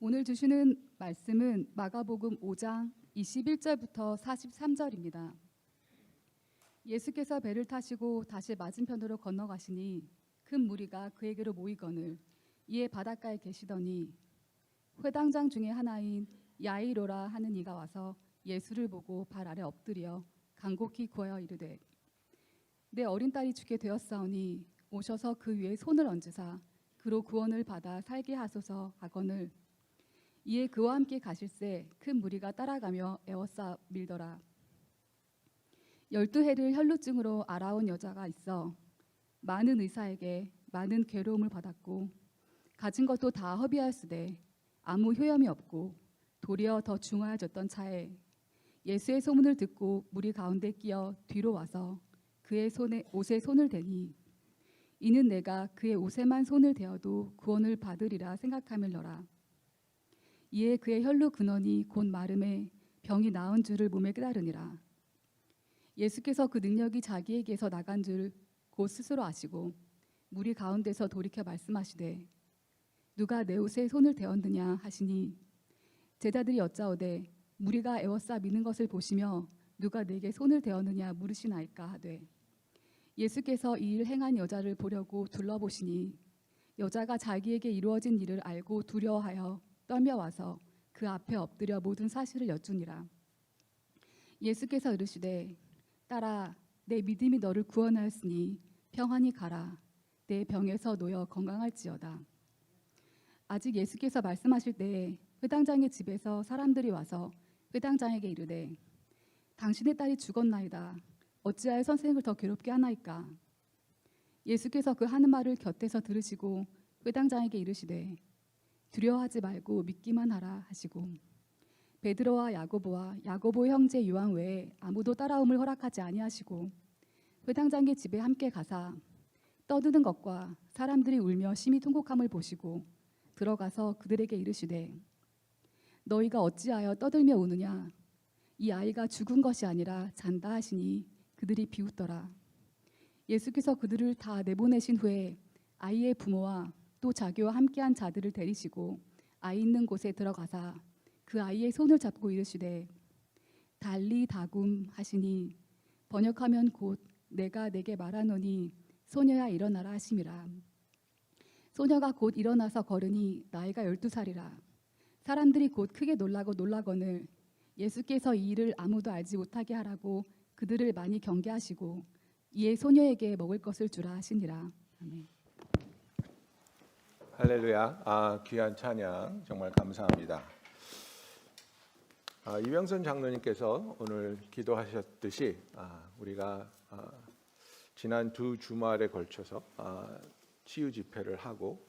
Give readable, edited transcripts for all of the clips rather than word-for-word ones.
오늘 주시는 말씀은 마가복음 5장 21절부터 43절입니다. 예수께서 배를 타시고 다시 맞은편으로 건너가시니 큰 무리가 그에게로 모이거늘 이에 바닷가에 계시더니 회당장 중에 하나인 야이로라 하는 이가 와서 예수를 보고 발 아래 엎드려 간곡히 구하여 이르되 내 어린 딸이 죽게 되었사오니 오셔서 그 위에 손을 얹으사 그로 구원을 받아 살게 하소서 하거늘 이에 그와 함께 가실새 큰 무리가 따라가며 에워싸 밀더라. 12해를 혈루증으로 앓아온 여자가 있어 많은 의사에게 많은 괴로움을 받았고 가진 것도 다 허비하였으되 아무 효염이 없고 도리어 더 중하여졌던 차에 예수의 소문을 듣고 무리 가운데 끼어 뒤로 와서 그의 옷에 손을 대니 이는 내가 그의 옷에만 손을 대어도 구원을 받으리라 생각하밀러라. 이에 그의 혈루 근원이 곧 마름에 병이 나은 줄을 몸에 깨달으니라. 예수께서 그 능력이 자기에게서 나간 줄 곧 스스로 아시고 무리 가운데서 돌이켜 말씀하시되 누가 내 옷에 손을 대었느냐 하시니 제자들이 여짜오되 무리가 에워싸 미는 것을 보시며 누가 내게 손을 대었느냐 물으시나이까 하되 예수께서 이 일 행한 여자를 보려고 둘러보시니 여자가 자기에게 이루어진 일을 알고 두려워하여 떨며 와서 그 앞에 엎드려 모든 사실을 여쭈니라. 예수께서 이르시되 딸아 내 믿음이 너를 구원하였으니 평안히 가라. 내 병에서 놓여 건강할지어다. 아직 예수께서 말씀하실 때에 회당장의 집에서 사람들이 와서 회당장에게 이르되 당신의 딸이 죽었나이다. 어찌하여 선생님을 더 괴롭게 하나이까. 예수께서 그 하는 말을 곁에서 들으시고 회당장에게 이르시되 두려워하지 말고 믿기만 하라 하시고 베드로와 야고보 형제 요한 외에 아무도 따라옴을 허락하지 아니하시고 회당장의 집에 함께 가사 떠드는 것과 사람들이 울며 심히 통곡함을 보시고 들어가서 그들에게 이르시되 너희가 어찌하여 떠들며 우느냐. 이 아이가 죽은 것이 아니라 잔다 하시니 그들이 비웃더라. 예수께서 그들을 다 내보내신 후에 아이의 부모와 또 자기와 함께한 자들을 데리시고 아이 있는 곳에 들어가사 그 아이의 손을 잡고 이르시되 달리 다굼 하시니 번역하면 곧 내가 내게 말하노니 소녀야 일어나라 하심이라. 소녀가 곧 일어나서 걸으니 나이가 12살이라. 사람들이 곧 크게 놀라거늘 예수께서 이 일을 아무도 알지 못하게 하라고 그들을 많이 경계하시고 이에 소녀에게 먹을 것을 주라 하시니라. 아멘. 할렐루야. 귀한 찬양 정말 감사합니다. 이병선 장로님께서 오늘 기도하셨듯이 우리가 지난 두 주말에 걸쳐서 치유 집회를 하고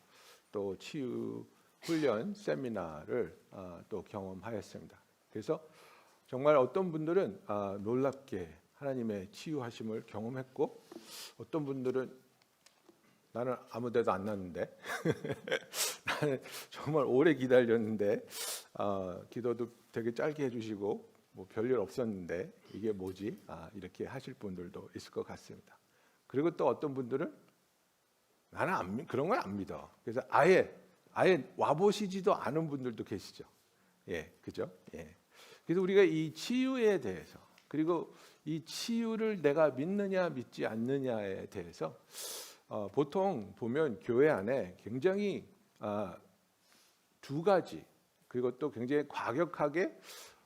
또 치유 훈련 세미나를 또 경험하였습니다. 그래서 정말 어떤 분들은 놀랍게 하나님의 치유하심을 경험했고 어떤 분들은 나는 아무 데도 안 났는데 나는 정말 오래 기다렸는데 기도도 되게 짧게 해주시고 뭐 별일 없었는데 이게 뭐지? 이렇게 하실 분들도 있을 것 같습니다. 그리고 또 어떤 분들은 나는 그런 건 안 믿어. 그래서 아예 와보시지도 않은 분들도 계시죠. 예, 그죠? 예. 그래서 우리가 이 치유에 대해서 그리고 이 치유를 내가 믿느냐 믿지 않느냐에 대해서 보통 보면 교회 안에 굉장히 두 가지 그리고 또 굉장히 과격하게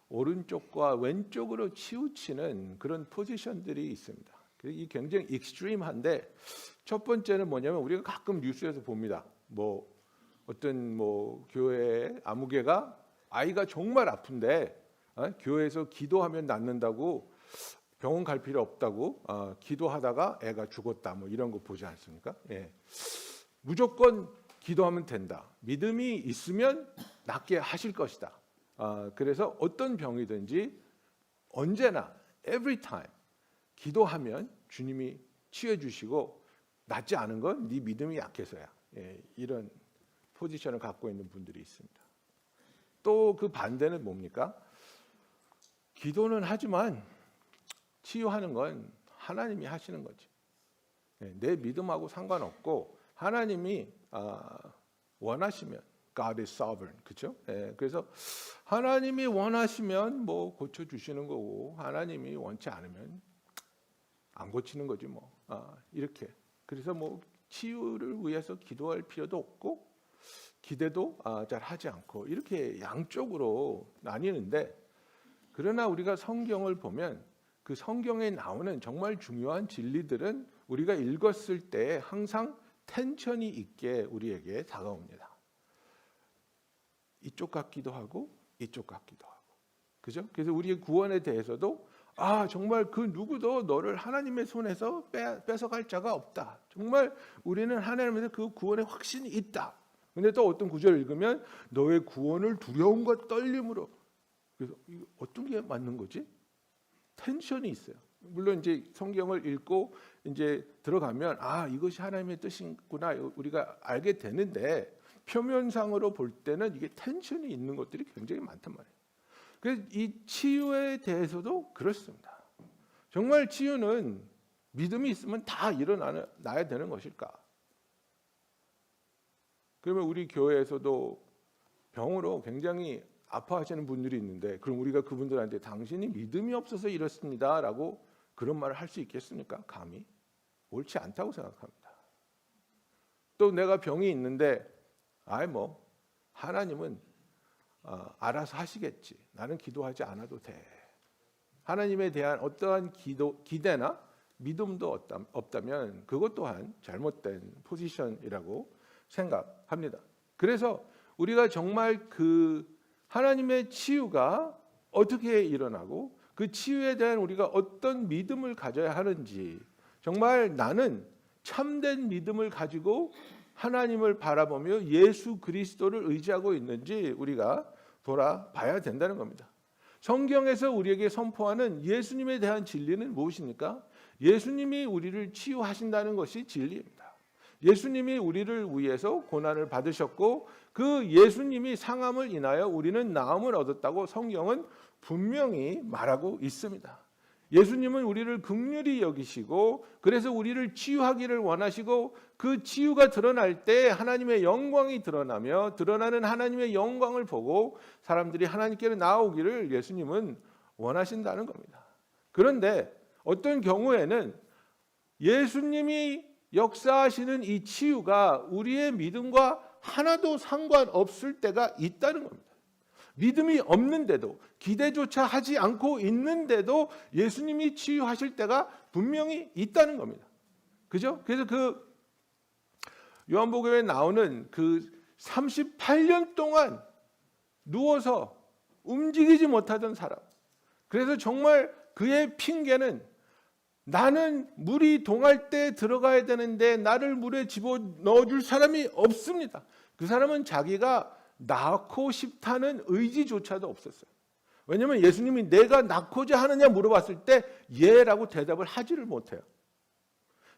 오른쪽과 왼쪽으로 치우치는 그런 포지션들이 있습니다. 이 굉장히 익스트림한데 첫 번째는 뭐냐면 우리가 가끔 뉴스에서 봅니다. 뭐 어떤 교회의 아무개가 아이가 정말 아픈데 교회에서 기도하면 낫는다고 병원 갈 필요 없다고 기도하다가 애가 죽었다 뭐 이런 거 보지 않습니까? 예. 무조건 기도하면 된다. 믿음이 있으면 낫게 하실 것이다. 그래서 어떤 병이든지 언제나 every time 기도하면 주님이 치유해 주시고 낫지 않은 건 네 믿음이 약해서야. 예, 이런 포지션을 갖고 있는 분들이 있습니다. 또 그 반대는 뭡니까? 기도는 하지만 치유하는 건 하나님이 하시는 거지. 내 믿음하고 상관없고 하나님이 원하시면 God is sovereign. 그렇죠? 예, 그래서 하나님이 원하시면 뭐 고쳐 주시는 거고 하나님이 원치 않으면 안 고치는 거지 뭐. 이렇게. 그래서 뭐 치유를 위해서 기도할 필요도 없고 기대도 잘 하지 않고 이렇게 양쪽으로 나뉘는데, 그러나 우리가 성경을 보면 그 성경에 나오는 정말 중요한 진리들은 우리가 읽었을 때 항상 텐션이 있게 우리에게 다가옵니다. 이쪽 같기도 하고 이쪽 같기도 하고. 그죠? 그래서 우리의 구원에 대해서도 정말 그 누구도 너를 하나님의 손에서 뺏어갈 자가 없다. 정말 우리는 하나님에서 그 구원의 확신이 있다. 근데 또 어떤 구절을 읽으면 너의 구원을 두려움과 떨림으로. 그래서 이거 어떤 게 맞는 거지? 텐션이 있어요. 물론 이제 성경을 읽고 이제 들어가면 이것이 하나님의 뜻이구나 우리가 알게 되는데, 표면상으로 볼 때는 이게 텐션이 있는 것들이 굉장히 많단 말이에요. 그래서 이 치유에 대해서도 그렇습니다. 정말 치유는 믿음이 있으면 다 일어나야 되는 것일까? 그러면 우리 교회에서도 병으로 굉장히 아파하시는 분들이 있는데, 그럼 우리가 그분들한테 당신이 믿음이 없어서 이렇습니다라고 그런 말을 할 수 있겠습니까? 감히 옳지 않다고 생각합니다. 또 내가 병이 있는데 뭐 하나님은 알아서 하시겠지. 나는 기도하지 않아도 돼. 하나님에 대한 어떠한 기대나 믿음도 없다면 그것 또한 잘못된 포지션이라고 생각합니다. 그래서 우리가 정말 그 하나님의 치유가 어떻게 일어나고 그 치유에 대한 우리가 어떤 믿음을 가져야 하는지, 정말 나는 참된 믿음을 가지고 하나님을 바라보며 예수 그리스도를 의지하고 있는지 우리가 돌아봐야 된다는 겁니다. 성경에서 우리에게 선포하는 예수님에 대한 진리는 무엇입니까? 예수님이 우리를 치유하신다는 것이 진리입니다. 예수님이 우리를 위해서 고난을 받으셨고 그 예수님이 상함을 인하여 우리는 나음을 얻었다고 성경은 분명히 말하고 있습니다. 예수님은 우리를 긍휼히 여기시고 그래서 우리를 치유하기를 원하시고, 그 치유가 드러날 때 하나님의 영광이 드러나며 드러나는 하나님의 영광을 보고 사람들이 하나님께로 나오기를 예수님은 원하신다는 겁니다. 그런데 어떤 경우에는 예수님이 역사하시는 이 치유가 우리의 믿음과 하나도 상관없을 때가 있다는 겁니다. 믿음이 없는데도, 기대조차 하지 않고 있는데도 예수님이 치유하실 때가 분명히 있다는 겁니다. 그죠? 그래서 그 요한복음에 나오는 그 38년 동안 누워서 움직이지 못하던 사람. 그래서 정말 그의 핑계는 나는 물이 동할 때 들어가야 되는데 나를 물에 집어넣어줄 사람이 없습니다. 그 사람은 자기가 낳고 싶다는 의지조차도 없었어요. 왜냐하면 예수님이 내가 낳고자 하느냐 물어봤을 때 예라고 대답을 하지를 못해요.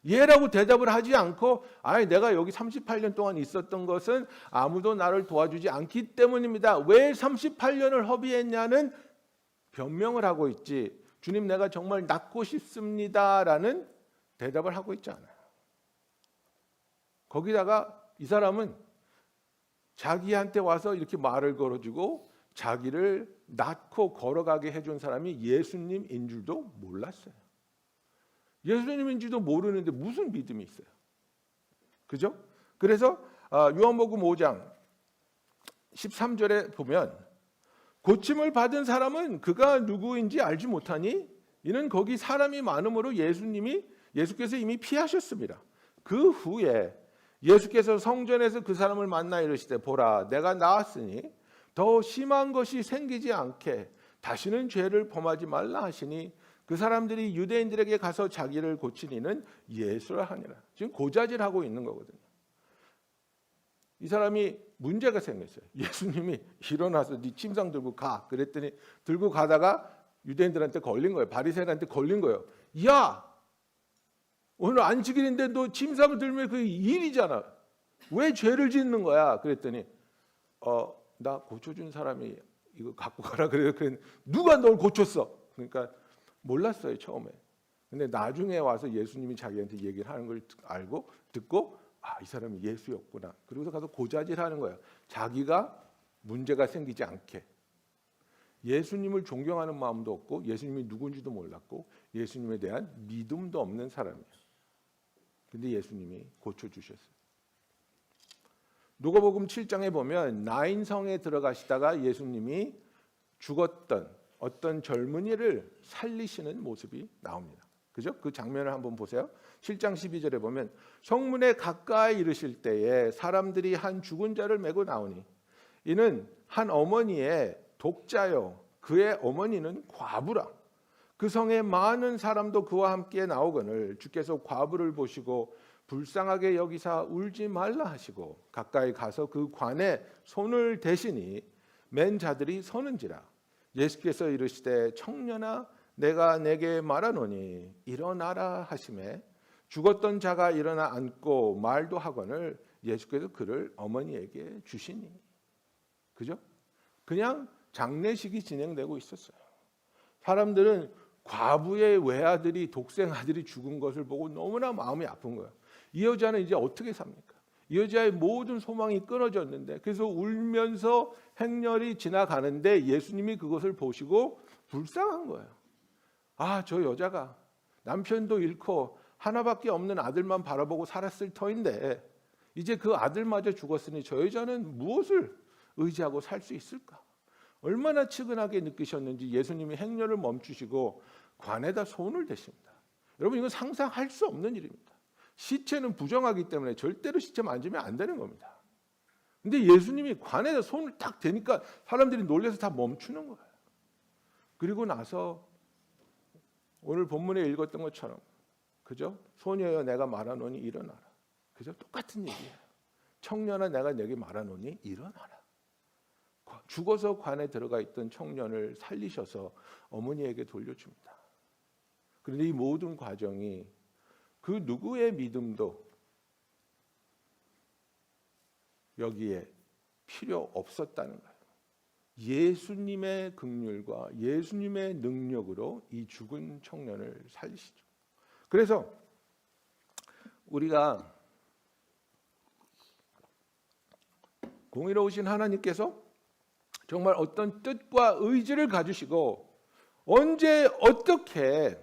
예라고 대답을 하지 않고 내가 여기 38년 동안 있었던 것은 아무도 나를 도와주지 않기 때문입니다. 왜 38년을 허비했냐는 변명을 하고 있지, 주님 내가 정말 낳고 싶습니다라는 대답을 하고 있지 않아요. 거기다가 이 사람은 자기한테 와서 이렇게 말을 걸어주고 자기를 낳고 걸어가게 해준 사람이 예수님인 줄도 몰랐어요. 예수님인 줄도 모르는데 무슨 믿음이 있어요? 그죠? 그래서 요한복음 5장 13절에 보면 고침을 받은 사람은 그가 누구인지 알지 못하니 이는 거기 사람이 많음으로 예수께서 이미 피하셨습니다. 그 후에 예수께서 성전에서 그 사람을 만나 이르시되 보라 내가 나았으니 더 심한 것이 생기지 않게 다시는 죄를 범하지 말라 하시니 그 사람들이 유대인들에게 가서 자기를 고치니는 예수라 하니라. 지금 고자질하고 있는 거거든요. 이 사람이 문제가 생겼어요. 예수님이 일어나서 네 침상 들고 가 그랬더니 들고 가다가 유대인들한테 걸린 거예요. 바리새인한테 걸린 거예요. 야, 오늘 안식일인데 너 침상을 들면 그 일이잖아. 왜 죄를 짓는 거야? 그랬더니 나 고쳐준 사람이 이거 갖고 가라 그래요. 누가 널 고쳤어? 그러니까 몰랐어요 처음에. 근데 나중에 와서 예수님이 자기한테 얘기를 하는 걸 알고 듣고 이 사람이 예수였구나. 그리고서 가서 고자질하는 거예요. 자기가 문제가 생기지 않게. 예수님을 존경하는 마음도 없고 예수님이 누군지도 몰랐고 예수님에 대한 믿음도 없는 사람이에요. 근데 예수님이 고쳐주셨어요. 누가복음 7장에 보면 나인성에 들어가시다가 예수님이 죽었던 어떤 젊은이를 살리시는 모습이 나옵니다. 그죠? 그 장면을 한번 보세요. 7장 12절에 보면 성문에 가까이 이르실 때에 사람들이 한 죽은 자를 메고 나오니 이는 한 어머니의 독자요 그의 어머니는 과부라. 그 성에 많은 사람도 그와 함께 나오거늘 주께서 과부를 보시고 불쌍하게 여기사 울지 말라 하시고 가까이 가서 그 관에 손을 대시니 맨 자들이 서는지라. 예수께서 이르시되 청년아 내가 내게 말하노니 일어나라 하시매 죽었던 자가 일어나 앉고 말도 하거늘 예수께서 그를 어머니에게 주시니. 그죠? 그냥 장례식이 진행되고 있었어요. 사람들은 과부의 외아들이 독생 아들이 죽은 것을 보고 너무나 마음이 아픈 거예요. 이 여자는 이제 어떻게 삽니까? 이 여자의 모든 소망이 끊어졌는데 그래서 울면서 행렬이 지나가는데 예수님이 그것을 보시고 불쌍한 거예요. 저 여자가 남편도 잃고 하나밖에 없는 아들만 바라보고 살았을 터인데 이제 그 아들마저 죽었으니 저 여자는 무엇을 의지하고 살 수 있을까? 얼마나 측은하게 느끼셨는지 예수님이 행렬을 멈추시고 관에다 손을 대십니다. 여러분 이건 상상할 수 없는 일입니다. 시체는 부정하기 때문에 절대로 시체 만지면 안 되는 겁니다. 근데 예수님이 관에다 손을 딱 대니까 사람들이 놀라서 다 멈추는 거예요. 그리고 나서 오늘 본문에 읽었던 것처럼 그죠? 소녀여 내가 말하노니 일어나라. 그죠? 똑같은 얘기예요. 청년아 내가 내게 말하노니 일어나라. 죽어서 관에 들어가 있던 청년을 살리셔서 어머니에게 돌려줍니다. 그런데 이 모든 과정이 그 누구의 믿음도 여기에 필요 없었다는 거예요. 예수님의 긍휼과 예수님의 능력으로 이 죽은 청년을 살리시죠. 그래서 우리가 공의로우신 하나님께서 정말 어떤 뜻과 의지를 가지시고 언제 어떻게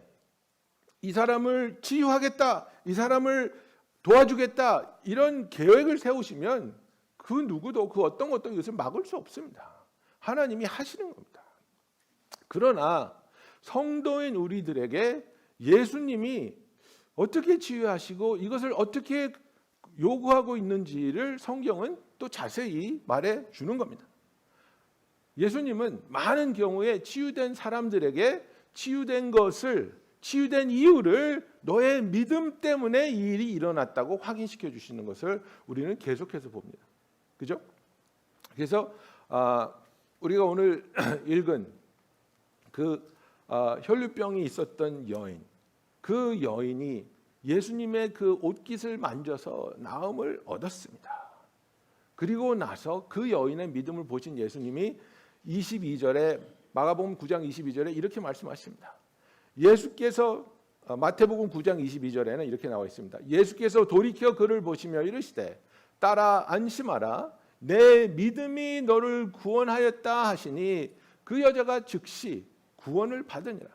이 사람을 치유하겠다, 이 사람을 도와주겠다 이런 계획을 세우시면 그 누구도 그 어떤 것도 이것을 막을 수 없습니다. 하나님이 하시는 겁니다. 그러나 성도인 우리들에게 예수님이 어떻게 치유하시고 이것을 어떻게 요구하고 있는지를 성경은 또 자세히 말해 주는 겁니다. 예수님은 많은 경우에 치유된 사람들에게 치유된 이유를 너의 믿음 때문에 이 일이 일어났다고 확인시켜 주시는 것을 우리는 계속해서 봅니다. 그죠? 그래서 우리가 오늘 읽은 그 혈루병이 있었던 여인, 그 여인이 예수님의 그 옷깃을 만져서 나음을 얻었습니다. 그리고 나서 그 여인의 믿음을 보신 예수님이 22절에 마가복음 9장 22절에 이렇게 말씀하십니다. 예수께서 마태복음 9장 22절에는 이렇게 나와 있습니다. 예수께서 돌이켜 그를 보시며 이르시되 따라 안심하라 내 믿음이 너를 구원하였다 하시니 그 여자가 즉시 구원을 받으니라.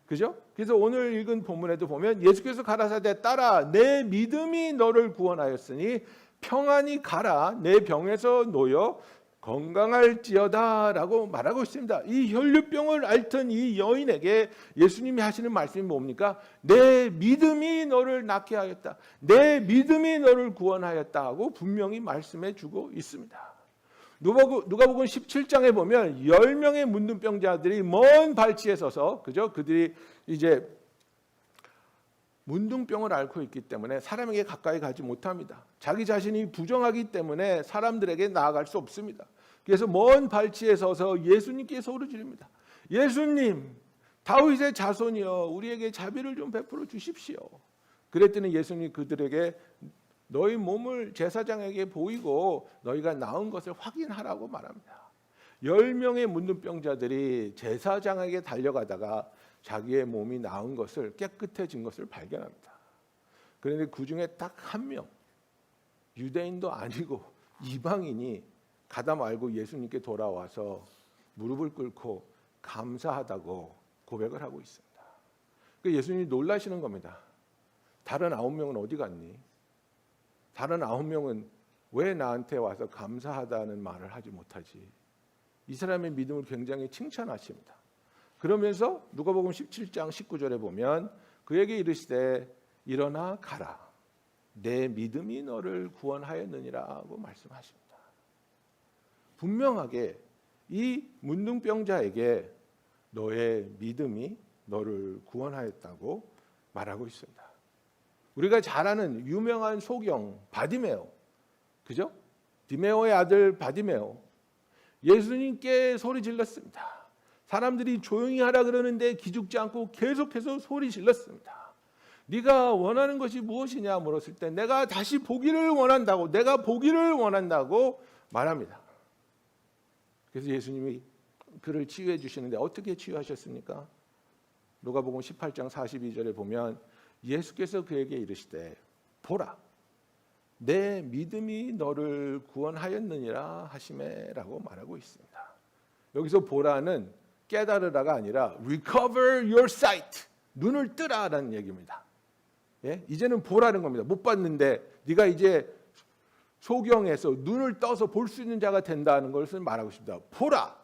그죠? 그래서 오늘 읽은 본문에도 보면 예수께서 가라사대 따라 내 믿음이 너를 구원하였으니 평안히 가라 내 병에서 놓여 건강할지어다라고 말하고 있습니다. 이 혈루병을 앓던 이 여인에게 예수님이 하시는 말씀이 뭡니까? 내 믿음이 너를 낫게 하였다. 내 믿음이 너를 구원하였다 하고 분명히 말씀해 주고 있습니다. 누가복음 17장에 보면 10명의 문둥병자들이 먼 발치에 서서 그죠? 그들이 이제 문둥병을 앓고 있기 때문에 사람에게 가까이 가지 못합니다. 자기 자신이 부정하기 때문에 사람들에게 나아갈 수 없습니다. 그래서 먼 발치에 서서 예수님께 소리 지릅니다. 예수님, 다윗의 자손이여 우리에게 자비를 좀 베풀어 주십시오. 그랬더니 예수님이 그들에게 너희 몸을 제사장에게 보이고 너희가 나은 것을 확인하라고 말합니다. 10명의 문둥병자들이 제사장에게 달려가다가 자기의 몸이 나은 것을 깨끗해진 것을 발견합니다. 그런데 그 중에 딱 한 명, 유대인도 아니고 이방인이 가다 말고 예수님께 돌아와서 무릎을 꿇고 감사하다고 고백을 하고 있습니다. 예수님이 놀라시는 겁니다. 다른 9명은 어디 갔니? 다른 9명은 왜 나한테 와서 감사하다는 말을 하지 못하지? 이 사람의 믿음을 굉장히 칭찬하십니다. 그러면서 누가복음 17장 19절에 보면 그에게 이르시되 일어나 가라. 내 믿음이 너를 구원하였느니라고 말씀하십니다. 분명하게 이 문둥병자에게 너의 믿음이 너를 구원하였다고 말하고 있습니다. 우리가 잘 아는 유명한 소경 바디메오, 그죠? 디메오의 아들 바디메오, 예수님께 소리 질렀습니다. 사람들이 조용히 하라 그러는데 기죽지 않고 계속해서 소리 질렀습니다. 네가 원하는 것이 무엇이냐 물었을 때 내가 다시 보기를 원한다고, 내가 보기를 원한다고 말합니다. 그래서 예수님이 그를 치유해 주시는데 어떻게 치유하셨습니까? 누가복음 18장 42절에 보면 예수께서 그에게 이르시되 보라, 내 믿음이 너를 구원하였느니라 하시매라고 말하고 있습니다. 여기서 보라는 깨달으라가 아니라 recover your sight, 눈을 뜨라라는 얘기입니다. 예? 이제는 보라는 겁니다. 못 봤는데 네가 이제 소경에서 눈을 떠서 볼 수 있는 자가 된다는 것을 말하고 싶다. 보라,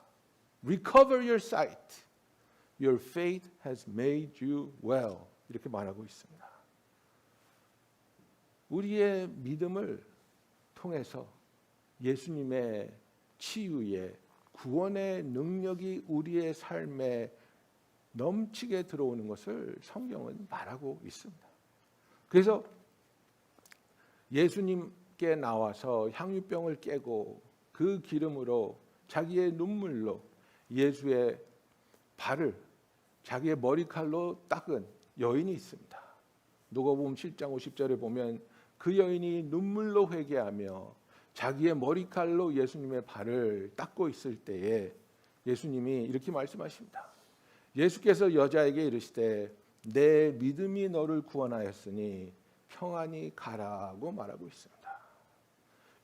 recover your sight, your faith has made you well, 이렇게 말하고 있습니다. 우리의 믿음을 통해서 예수님의 치유의 구원의 능력이 우리의 삶에 넘치게 들어오는 것을 성경은 말하고 있습니다. 그래서 예수님께 나와서 향유병을 깨고 그 기름으로 자기의 눈물로 예수의 발을 자기의 머리칼로 닦은 여인이 있습니다. 누가복음 7장 50절에 보면 그 여인이 눈물로 회개하며 자기의 머리칼로 예수님의 발을 닦고 있을 때에 예수님이 이렇게 말씀하십니다. 예수께서 여자에게 이르시되 내 믿음이 너를 구원하였으니 평안히 가라고 말하고 있습니다.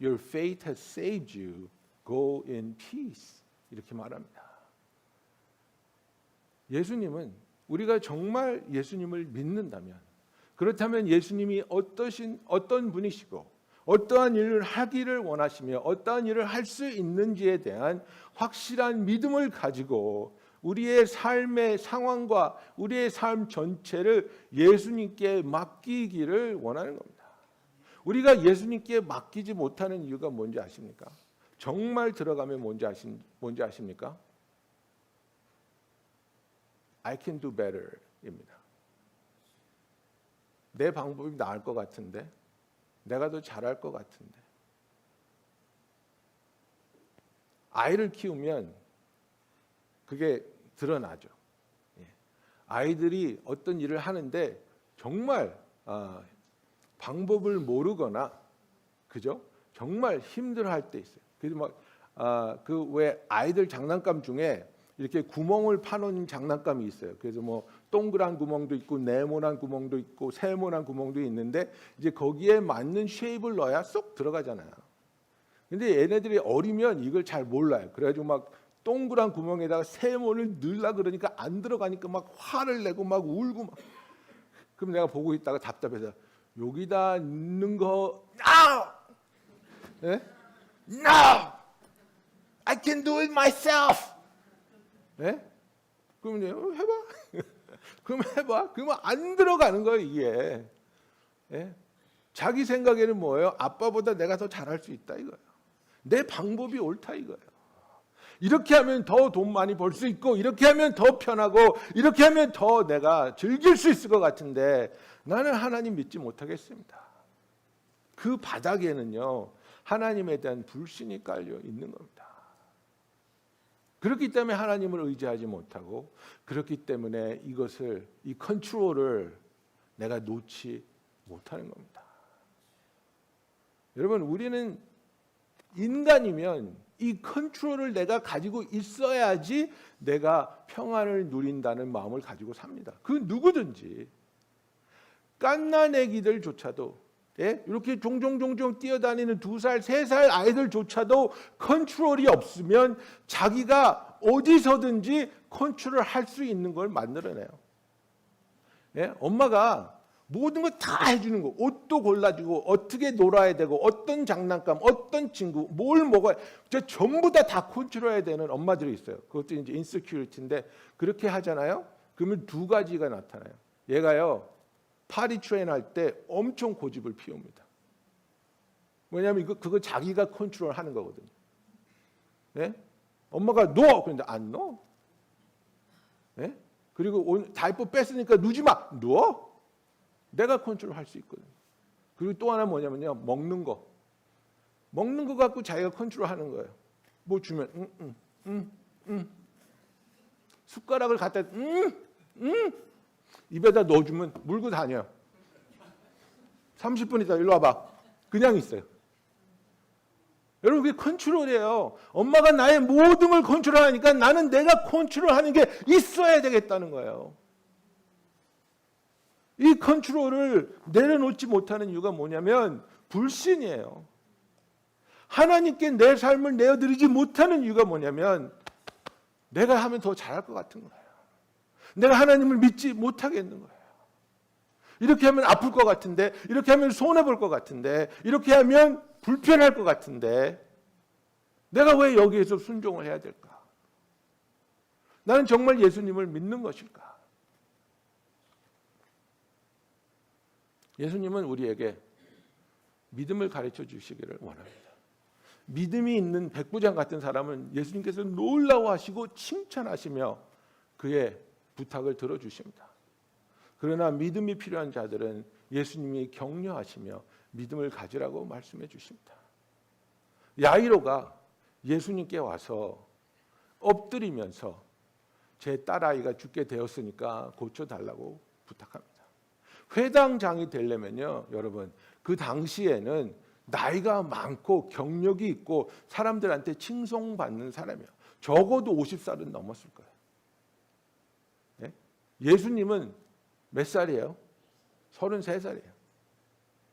Your faith has saved you. Go in peace. 이렇게 말합니다. 예수님은 우리가 정말 예수님을 믿는다면, 그렇다면 예수님이 어떤 분이시고 어떠한 일을 하기를 원하시며 어떠한 일을 할 수 있는지에 대한 확실한 믿음을 가지고 우리의 삶의 상황과 우리의 삶 전체를 예수님께 맡기기를 원하는 겁니다. 우리가 예수님께 맡기지 못하는 이유가 뭔지 아십니까? 정말 들어가면 뭔지 아십니까? I can do better 입니다. 내 방법이 나을 것 같은데, 내가 더 잘할 것 같은데. 아이를 키우면 그게 드러나죠. 아이들이 어떤 일을 하는데 정말 방법을 모르거나, 그죠? 정말 힘들어할 때 있어요. 그래서 막 그 왜 아이들 장난감 중에 이렇게 구멍을 파놓은 장난감이 있어요. 그래서 뭐 동그란 구멍도 있고 네모난 구멍도 있고 세모난 구멍도 있는데 이제 거기에 맞는 쉐입을 넣어야 쏙 들어가잖아요. 근데 얘네들이 어리면 이걸 잘 몰라요. 그래가지고 막 동그란 구멍에다가 세모를 넣으려 그러니까 안 들어가니까 막 화를 내고 막 울고 막. 그럼 내가 보고 있다가 답답해서 여기다 넣는 거 No! 예? No! I can do it myself. 예? 그럼 이제 해봐. 그럼 해봐. 그러면 안 들어가는 거예요, 이게. 예? 자기 생각에는 뭐예요? 아빠보다 내가 더 잘할 수 있다 이거예요. 내 방법이 옳다 이거예요. 이렇게 하면 더 돈 많이 벌 수 있고, 이렇게 하면 더 편하고, 이렇게 하면 더 내가 즐길 수 있을 것 같은데 나는 하나님 믿지 못하겠습니다. 그 바닥에는요, 하나님에 대한 불신이 깔려 있는 겁니다. 그렇기 때문에 하나님을 의지하지 못하고, 그렇기 때문에 이 컨트롤을 내가 놓지 못하는 겁니다. 여러분, 우리는 인간이면 이 컨트롤을 내가 가지고 있어야지 내가 평안을 누린다는 마음을 가지고 삽니다. 그 누구든지 갓난아기들조차도 예? 이렇게 종종 뛰어다니는 2살, 3살 아이들조차도 컨트롤이 없으면 자기가 어디서든지 컨트롤할 수 있는 걸 만들어내요. 예? 엄마가 모든 걸 다 해주는 거, 옷도 골라주고 어떻게 놀아야 되고 어떤 장난감, 어떤 친구, 뭘 먹어야, 전부 다 컨트롤해야 되는 엄마들이 있어요. 그것도 이제 인세큐리티인데 그렇게 하잖아요. 그러면 2가지가 나타나요. 얘가요, 파리 트레인 할 때 엄청 고집을 피웁니다. 왜냐하면 그거 자기가 컨트롤하는 거거든요. 네? 엄마가 넣어, 그런데 안 넣어. 네? 그리고 다이퍼 뺐으니까 누지 마, 넣어. 내가 컨트롤할 수 있거든요. 그리고 또 하나 뭐냐면요, 먹는 거 갖고 자기가 컨트롤하는 거예요. 뭐 주면 숟가락을 갖다 입에다 넣어주면 물고 다녀. 30분 있다 일로 와봐. 그냥 있어요. 여러분, 그게 컨트롤이에요. 엄마가 나의 모든 걸 컨트롤하니까 나는 내가 컨트롤하는 게 있어야 되겠다는 거예요. 이 컨트롤을 내려놓지 못하는 이유가 뭐냐면 불신이에요. 하나님께 내 삶을 내어드리지 못하는 이유가 뭐냐면 내가 하면 더 잘할 것 같은 거예요. 내가 하나님을 믿지 못하겠는 거예요. 이렇게 하면 아플 것 같은데, 이렇게 하면 손해볼 것 같은데, 이렇게 하면 불편할 것 같은데 내가 왜 여기에서 순종을 해야 될까? 나는 정말 예수님을 믿는 것일까? 예수님은 우리에게 믿음을 가르쳐 주시기를 원합니다. 믿음이 있는 백부장 같은 사람은 예수님께서 놀라워하시고 칭찬하시며 그의 부탁을 들어주십니다. 그러나 믿음이 필요한 자들은 예수님이 격려하시며 믿음을 가지라고 말씀해 주십니다. 야이로가 예수님께 와서 엎드리면서 제 딸아이가 죽게 되었으니까 고쳐달라고 부탁합니다. 회당장이 되려면요, 여러분, 그 당시에는 나이가 많고 경력이 있고 사람들한테 칭송받는 사람이에요. 적어도 50살은 넘었을 거예요. 네? 예수님은 몇 살이에요? 33살이에요.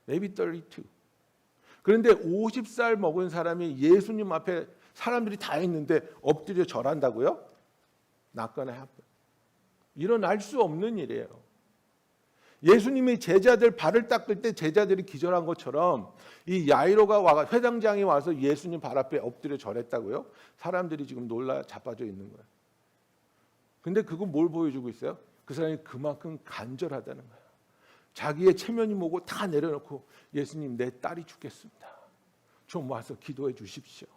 Maybe 32. 그런데 50살 먹은 사람이 예수님 앞에 사람들이 다 있는데 엎드려 절한다고요? Not gonna happen. 일어날 수 없는 일이에요. 예수님이 제자들 발을 닦을 때 제자들이 기절한 것처럼 이 야이로가 회당장이 와서 예수님 발 앞에 엎드려 절했다고요? 사람들이 지금 놀라 자빠져 있는 거예요. 근데 그거 뭘 보여주고 있어요? 그 사람이 그만큼 간절하다는 거예요. 자기의 체면이 뭐고 다 내려놓고 예수님, 내 딸이 죽겠습니다. 좀 와서 기도해 주십시오.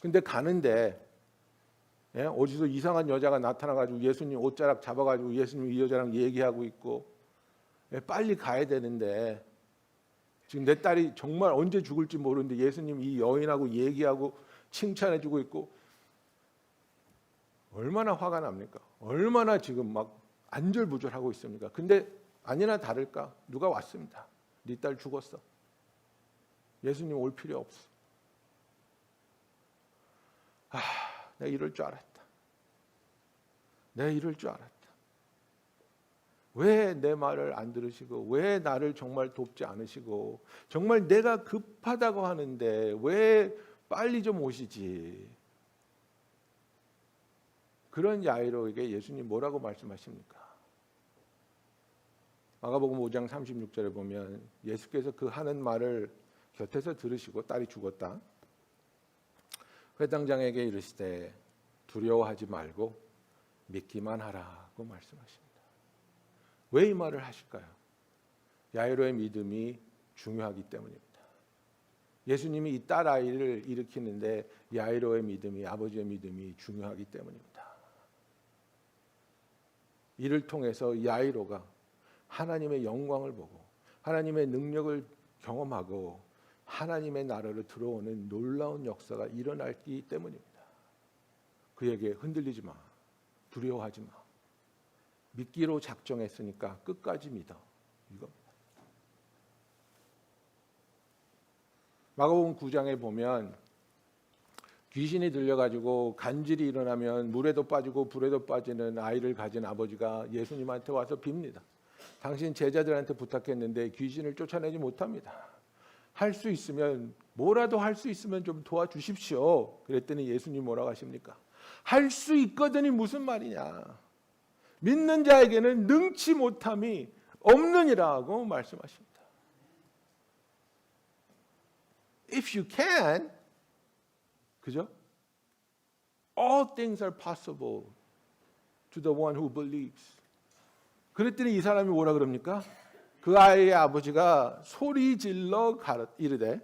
근데 가는데 어디서 이상한 여자가 나타나가지고 예수님 옷자락 잡아가지고 예수님 이 여자랑 얘기하고 있고 빨리 가야 되는데 지금 내 딸이 정말 언제 죽을지 모르는데 예수님 이 여인하고 얘기하고 칭찬해주고 있고 얼마나 화가 납니까? 얼마나 지금 막 안절부절하고 있습니까? 근데 아니나 다를까 누가 왔습니다. 네 딸 죽었어. 예수님 올 필요 없어. 내가 이럴 줄 알았다. 내가 이럴 줄 알았다. 왜 내 말을 안 들으시고 왜 나를 정말 돕지 않으시고 정말 내가 급하다고 하는데 왜 빨리 좀 오시지. 그런 야이로에게 예수님 뭐라고 말씀하십니까? 마가복음 5장 36절에 보면 예수께서 그 하는 말을 곁에서 들으시고 딸이 죽었다. 회당장에게 이르시되 두려워하지 말고 믿기만 하라고 말씀하십니다. 왜 이 말을 하실까요? 야이로의 믿음이 중요하기 때문입니다. 예수님이 이 딸 아이를 일으키는데 야이로의 믿음이, 아버지의 믿음이 중요하기 때문입니다. 이를 통해서 야이로가 하나님의 영광을 보고 하나님의 능력을 경험하고 하나님의 나라로 들어오는 놀라운 역사가 일어났기 때문입니다. 그에게 흔들리지 마. 두려워하지 마. 믿기로 작정했으니까 끝까지 믿어. 이겁니다. 마가복음 9장에 보면 귀신이 들려가지고 간질이 일어나면 물에도 빠지고 불에도 빠지는 아이를 가진 아버지가 예수님한테 와서 빕니다. 당신 제자들한테 부탁했는데 귀신을 쫓아내지 못합니다. 할 수 있으면 뭐라도 할 수 있으면 좀 도와주십시오. 그랬더니 예수님 뭐라고 하십니까? 할 수 있거든이 무슨 말이냐? 믿는 자에게는 능치 못함이 없느니라고 말씀하십니다. If you can, 그죠? All things are possible to the one who believes. 그랬더니 이 사람이 뭐라 그럽니까? 그 아이의 아버지가 소리 질러 이르되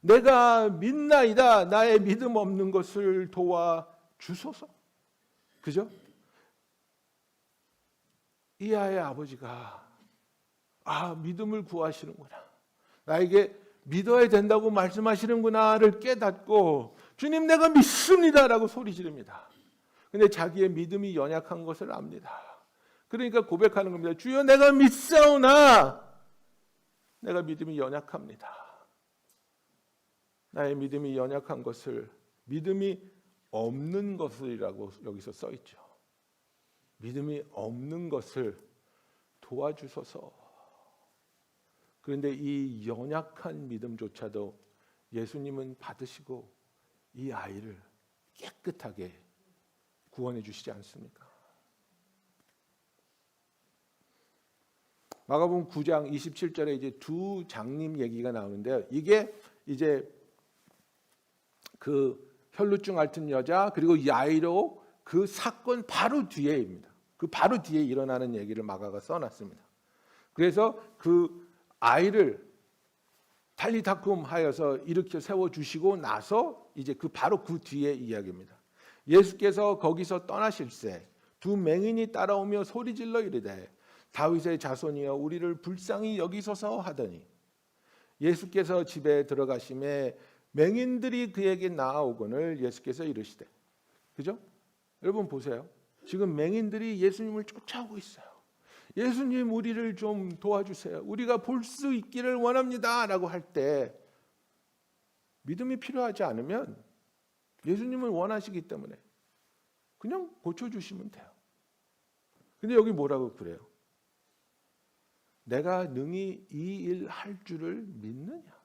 내가 믿나이다. 나의 믿음 없는 것을 도와주소서. 그죠? 이 아이의 아버지가 믿음을 구하시는구나. 나에게 믿어야 된다고 말씀하시는구나를 깨닫고 주님 내가 믿습니다라고 소리 지릅니다. 근데 자기의 믿음이 연약한 것을 압니다. 그러니까 고백하는 겁니다. 주여 내가 믿사오나 내가 믿음이 연약합니다. 나의 믿음이 연약한 것을 믿음이 없는 것이라고 여기서 써 있죠. 믿음이 없는 것을 도와주소서. 그런데 이 연약한 믿음조차도 예수님은 받으시고 이 아이를 깨끗하게 구원해 주시지 않습니까? 마가복음 9장 27절에 이제 두 장님 얘기가 나오는데요. 이게 이제 그 혈루증 앓던 여자 그리고 야이로 그 사건 바로 뒤에입니다. 그 바로 뒤에 일어나는 얘기를 마가가 써놨습니다. 그래서 그 아이를 탈리타쿰 하여서 일으켜 세워주시고 나서 이제 그 바로 그 뒤에 이야기입니다. 예수께서 거기서 떠나실새 두 맹인이 따라오며 소리질러 이르되 다윗의 자손이여 우리를 불쌍히 여기소서 하더니 예수께서 집에 들어가심에 맹인들이 그에게 나아오거늘 예수께서 이르시되 그죠? 여러분 보세요. 지금 맹인들이 예수님을 쫓아오고 있어요. 예수님 우리를 좀 도와주세요. 우리가 볼 수 있기를 원합니다 라고 할 때 믿음이 필요하지 않으면 예수님을 원하시기 때문에 그냥 고쳐주시면 돼요. 근데 여기 뭐라고 그래요? 내가 능히 이 일 할 줄을 믿느냐?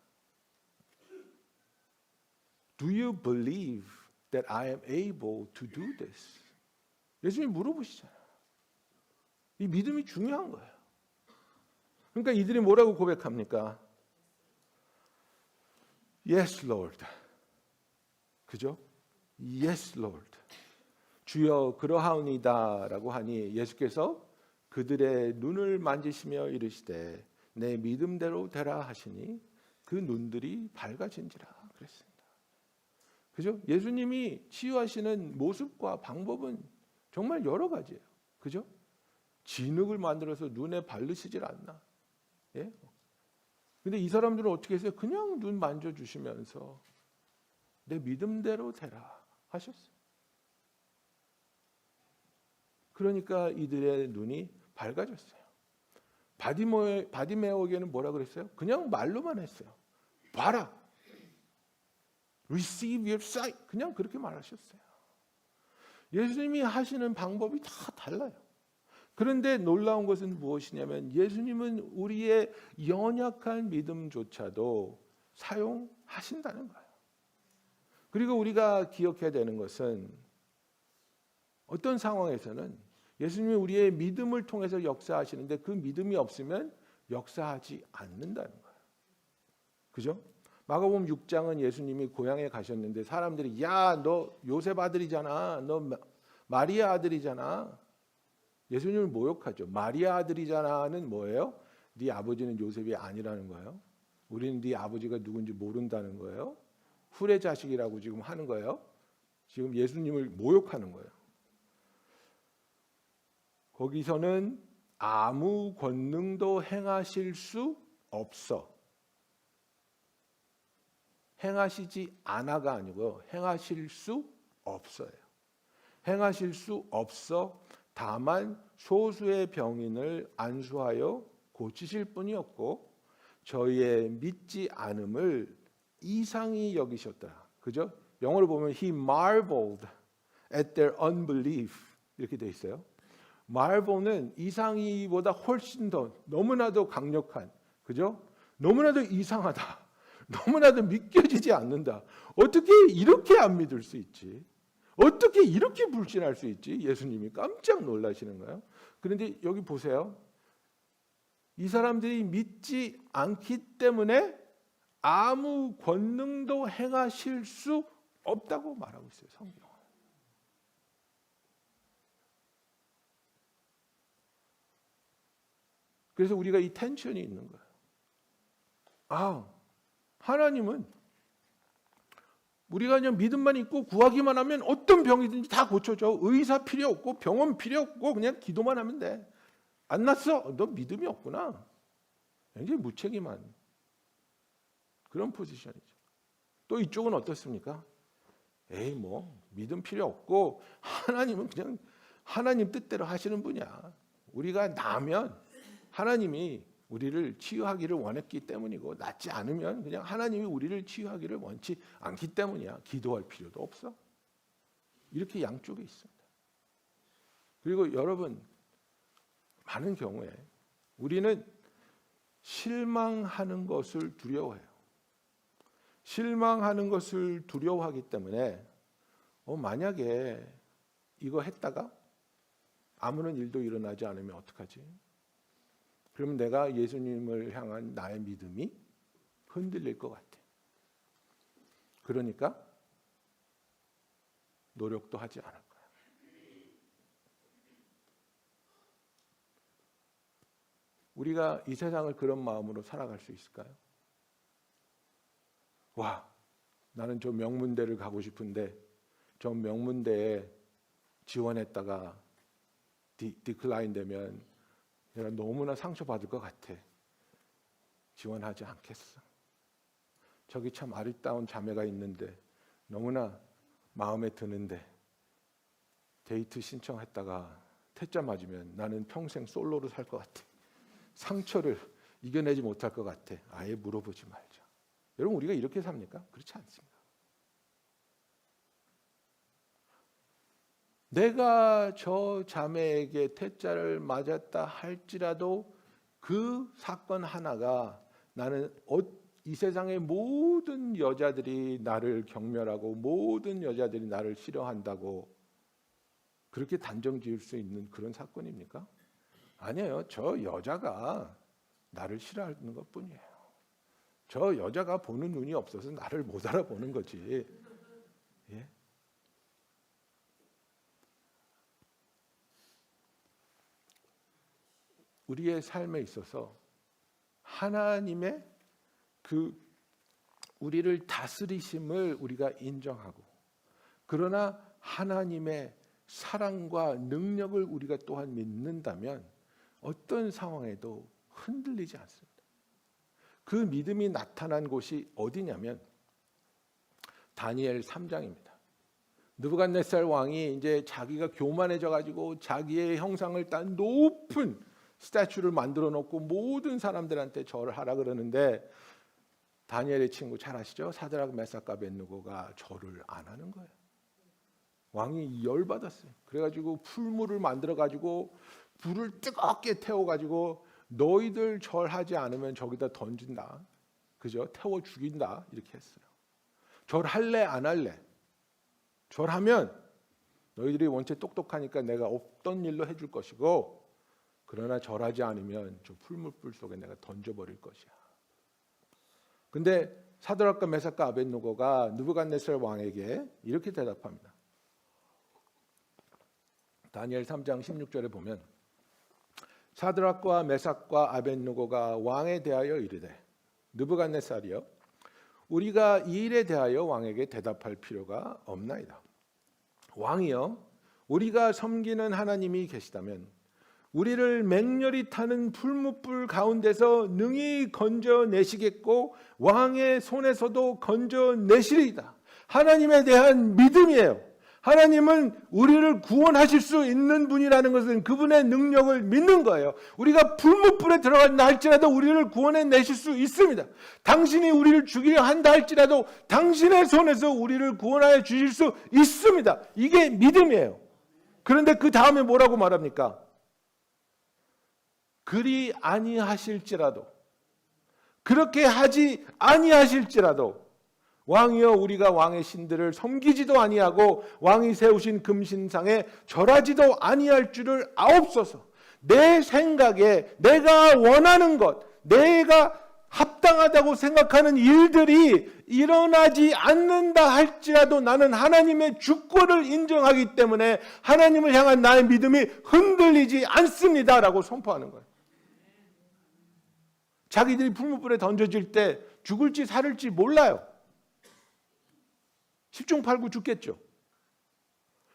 Do you believe that I am able to do this? 예수님이 물어보시잖아요. 이 믿음이 중요한 거예요. 그러니까 이들이 뭐라고 고백합니까? Yes, Lord. 그죠? Yes, Lord. 주여 그러하오니다라고 하니 예수께서 그들의 눈을 만지시며 이르시되 내 믿음대로 되라 하시니 그 눈들이 밝아진지라 그랬습니다. 그죠? 예수님이 치유하시는 모습과 방법은 정말 여러 가지예요. 그죠? 진흙을 만들어서 눈에 바르시질 않나. 예? 근데 이 사람들은 어떻게 했어요? 그냥 눈 만져주시면서 내 믿음대로 되라 하셨어요. 그러니까 이들의 눈이 밝아졌어요. 바디메오에게는 뭐라 그랬어요? 그냥 말로만 했어요. 봐라. Receive your sight. 그냥 그렇게 말하셨어요. 예수님이 하시는 방법이 다 달라요. 그런데 놀라운 것은 무엇이냐면 예수님은 우리의 연약한 믿음조차도 사용하신다는 거예요. 그리고 우리가 기억해야 되는 것은 어떤 상황에서는 예수님이 우리의 믿음을 통해서 역사하시는데 그 믿음이 없으면 역사하지 않는다는 거예요. 그죠? 마가복음 6장은 예수님이 고향에 가셨는데 사람들이 야, 너 요셉 아들이잖아. 너 마리아 아들이잖아. 예수님을 모욕하죠. 마리아 아들이잖아는 뭐예요? 네 아버지는 요셉이 아니라는 거예요. 우리는 네 아버지가 누군지 모른다는 거예요. 후레 자식이라고 지금 하는 거예요. 지금 예수님을 모욕하는 거예요. 거기서는 아무 권능도 행하실 수 없어. 행하시지 않아가 아니고요. 행하실 수 없어요. 행하실 수 없어. 다만 소수의 병인을 안수하여 고치실 뿐이었고 저희의 믿지 않음을 이상히 여기셨다. 그죠? 영어로 보면 he marveled at their unbelief 이렇게 돼 있어요. 말보는 이상이보다 훨씬 더 너무나도 강력한, 그죠? 너무나도 이상하다. 너무나도 믿겨지지 않는다. 어떻게 이렇게 안 믿을 수 있지? 어떻게 이렇게 불신할 수 있지? 예수님이 깜짝 놀라시는 거예요. 그런데 여기 보세요. 이 사람들이 믿지 않기 때문에 아무 권능도 행하실 수 없다고 말하고 있어요, 성경은. 그래서 우리가 이 텐션이 있는 거예요. 아, 하나님은 우리가 그냥 믿음만 있고 구하기만 하면 어떤 병이든지 다 고쳐져. 의사 필요 없고 병원 필요 없고 그냥 기도만 하면 돼. 안 났어? 너 믿음이 없구나. 굉장히 무책임한 그런 포지션이죠. 또 이쪽은 어떻습니까? 에이 뭐 믿음 필요 없고 하나님은 그냥 하나님 뜻대로 하시는 분이야. 우리가 나면 하나님이 우리를 치유하기를 원했기 때문이고 낫지 않으면 그냥 하나님이 우리를 치유하기를 원치 않기 때문이야. 기도할 필요도 없어. 이렇게 양쪽에 있습니다. 그리고 여러분 많은 경우에 우리는 실망하는 것을 두려워해요. 실망하는 것을 두려워하기 때문에 만약에 이거 했다가 아무런 일도 일어나지 않으면 어떡하지? 그러면 내가 예수님을 향한 나의 믿음이 흔들릴 것 같아. 그러니까 노력도 하지 않을 거야. 우리가 이 세상을 그런 마음으로 살아갈 수 있을까요? 와, 나는 저 명문대를 가고 싶은데 저 명문대에 지원했다가 디클라인 되면 내가 너무나 상처받을 것 같아. 지원하지 않겠어. 저기 참 아리따운 자매가 있는데 너무나 마음에 드는데 데이트 신청했다가 퇴짜 맞으면 나는 평생 솔로로 살 것 같아. 상처를 이겨내지 못할 것 같아. 아예 물어보지 말자. 여러분 우리가 이렇게 삽니까? 그렇지 않습니다. 내가 저 자매에게 퇴짜를 맞았다 할지라도 그 사건 하나가 나는 이 세상의 모든 여자들이 나를 경멸하고 모든 여자들이 나를 싫어한다고 그렇게 단정 지을 수 있는 그런 사건입니까? 아니에요. 저 여자가 나를 싫어하는 것뿐이에요. 저 여자가 보는 눈이 없어서 나를 못 알아보는 거지. 예? 우리의 삶에 있어서 하나님의 그 우리를 다스리심을 우리가 인정하고 그러나 하나님의 사랑과 능력을 우리가 또한 믿는다면 어떤 상황에도 흔들리지 않습니다. 그 믿음이 나타난 곳이 어디냐면 다니엘 3장입니다. 느부갓네살 왕이 이제 자기가 교만해져 가지고 자기의 형상을 딴 높은 스태츄를 만들어 놓고 모든 사람들한테 절을 하라 그러는데 다니엘의 친구 잘 아시죠? 사드락 메삭 아벳느고가 절을 안 하는 거예요. 왕이 열받았어요. 그래가지고 풀물을 만들어 가지고 불을 뜨겁게 태워 가지고 너희들 절하지 않으면 저기다 던진다. 그죠? 태워 죽인다. 이렇게 했어요. 절할래 안 할래? 절하면 너희들이 원체 똑똑하니까 내가 없던 일로 해줄 것이고 그러나 절하지 않으면 저 풀물불 속에 내가 던져버릴 것이야. 근데 사드락과 메삭과 아벳느고가 느부갓네살 왕에게 이렇게 대답합니다. 다니엘 3장 16절에 보면 사드락과 메삭과 아벳느고가 왕에 대하여 이르되 느부갓네살이여 우리가 이 일에 대하여 왕에게 대답할 필요가 없나이다. 왕이여 우리가 섬기는 하나님이 계시다면 우리를 맹렬히 타는 풀무불 가운데서 능히 건져내시겠고 왕의 손에서도 건져내시리이다. 하나님에 대한 믿음이에요. 하나님은 우리를 구원하실 수 있는 분이라는 것은 그분의 능력을 믿는 거예요. 우리가 풀무불에 들어간다 할지라도 우리를 구원해내실 수 있습니다. 당신이 우리를 죽이려 한다 할지라도 당신의 손에서 우리를 구원하여 주실 수 있습니다. 이게 믿음이에요. 그런데 그 다음에 뭐라고 말합니까? 그리 아니하실지라도, 그렇게 하지 아니하실지라도 왕이여 우리가 왕의 신들을 섬기지도 아니하고 왕이 세우신 금신상에 절하지도 아니할 줄을 아옵소서. 내 생각에 내가 원하는 것, 내가 합당하다고 생각하는 일들이 일어나지 않는다 할지라도 나는 하나님의 주권을 인정하기 때문에 하나님을 향한 나의 믿음이 흔들리지 않습니다라고 선포하는 거예요. 자기들이 풀무불에 던져질 때 죽을지 살을지 몰라요. 10중 8구 죽겠죠.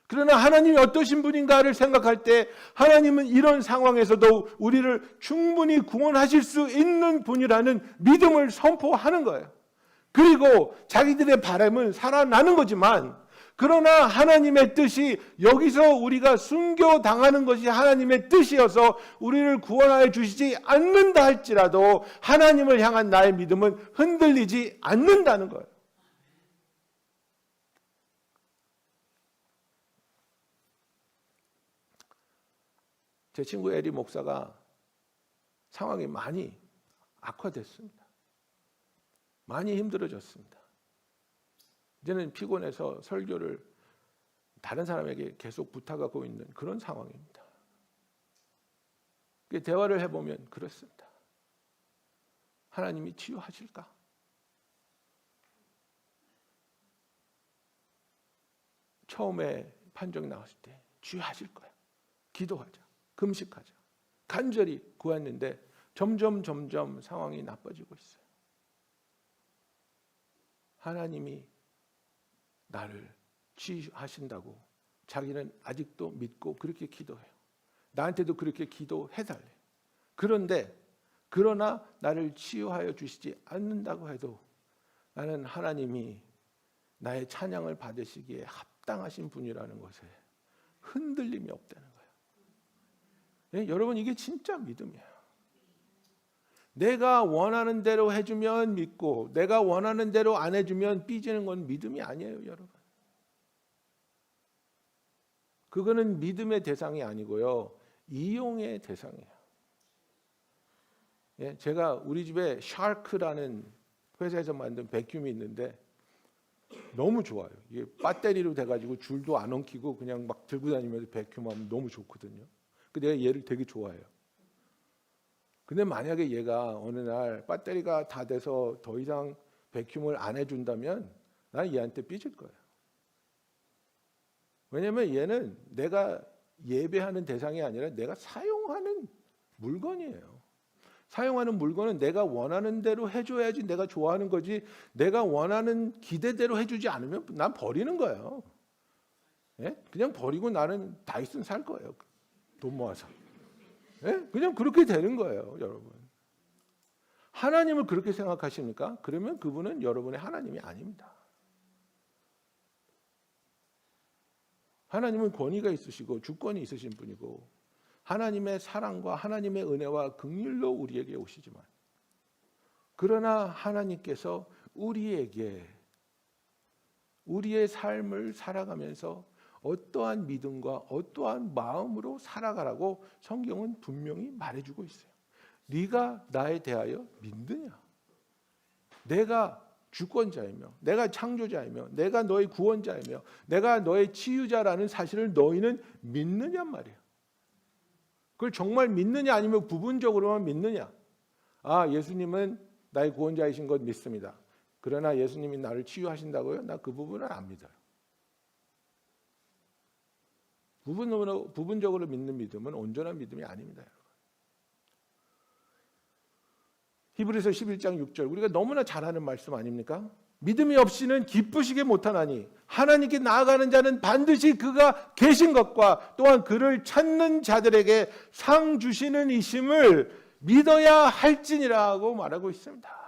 그러나 하나님이 어떠신 분인가를 생각할 때 하나님은 이런 상황에서도 우리를 충분히 구원하실 수 있는 분이라는 믿음을 선포하는 거예요. 그리고 자기들의 바람은 살아나는 거지만, 그러나 하나님의 뜻이 여기서 우리가 순교당하는 것이 하나님의 뜻이어서 우리를 구원하여 주시지 않는다 할지라도 하나님을 향한 나의 믿음은 흔들리지 않는다는 거예요. 제 친구 에리 목사가 상황이 많이 악화됐습니다. 많이 힘들어졌습니다. 이제는 피곤해서 설교를 다른 사람에게 계속 부탁하고 있는 그런 상황입니다. 대화를 해보면 그렇습니다. 하나님이 치유하실까? 처음에 판정이 나왔을 때 치유하실 거야. 기도하자. 금식하자. 간절히 구했는데 점점 상황이 나빠지고 있어요. 하나님이 나를 치유하신다고 자기는 아직도 믿고 그렇게 기도해요. 나한테도 그렇게 기도해달래요. 그러나 나를 치유하여 주시지 않는다고 해도 나는 하나님이 나의 찬양을 받으시기에 합당하신 분이라는 것에 흔들림이 없다는 거예요. 네, 여러분, 이게 진짜 믿음이에요. 내가 원하는 대로 해주면 믿고 내가 원하는 대로 안 해주면 삐지는 건 믿음이 아니에요, 여러분. 그거는 믿음의 대상이 아니고요, 이용의 대상이에요. 예, 제가 우리 집에 샤크라는 회사에서 만든 백큐이 있는데 너무 좋아요. 이게 배터리로 돼가지고 줄도 안 엉키고 그냥 막 들고 다니면서 백큐하면 너무 좋거든요. 내가 얘를 되게 좋아해요. 근데 만약에 얘가 어느 날 배터리가 다 돼서 더 이상 백큐을 안 해준다면 난 얘한테 삐질 거예요. 왜냐하면 얘는 내가 예배하는 대상이 아니라 내가 사용하는 물건이에요. 사용하는 물건은 내가 원하는 대로 해줘야지 내가 좋아하는 거지, 내가 원하는 기대대로 해주지 않으면 난 버리는 거예요. 예? 그냥 버리고 나는 다이슨 살 거예요. 돈 모아서. 예? 그냥 그렇게 되는 거예요, 여러분. 하나님을 그렇게 생각하십니까? 그러면 그분은 여러분의 하나님이 아닙니다. 하나님은 권위가 있으시고 주권이 있으신 분이고 하나님의 사랑과 하나님의 은혜와 긍휼로 우리에게 오시지만, 그러나 하나님께서 우리에게 우리의 삶을 살아가면서 어떠한 믿음과 어떠한 마음으로 살아가라고 성경은 분명히 말해주고 있어요. 네가 나에 대하여 믿느냐? 내가 주권자이며 내가 창조자이며 내가 너의 구원자이며 내가 너의 치유자라는 사실을 너희는 믿느냐 말이에요. 그걸 정말 믿느냐 아니면 부분적으로만 믿느냐? 아, 예수님은 나의 구원자이신 것 믿습니다. 그러나 예수님이 나를 치유하신다고요? 나 그 부분은 안 믿어요. 부분적으로 믿는 믿음은 온전한 믿음이 아닙니다. 히브리서 11장 6절, 우리가 너무나 잘 아는 말씀 아닙니까? 믿음이 없이는 기쁘시게 못하나니 하나님께 나아가는 자는 반드시 그가 계신 것과 또한 그를 찾는 자들에게 상 주시는 이심을 믿어야 할지니라고 말하고 있습니다.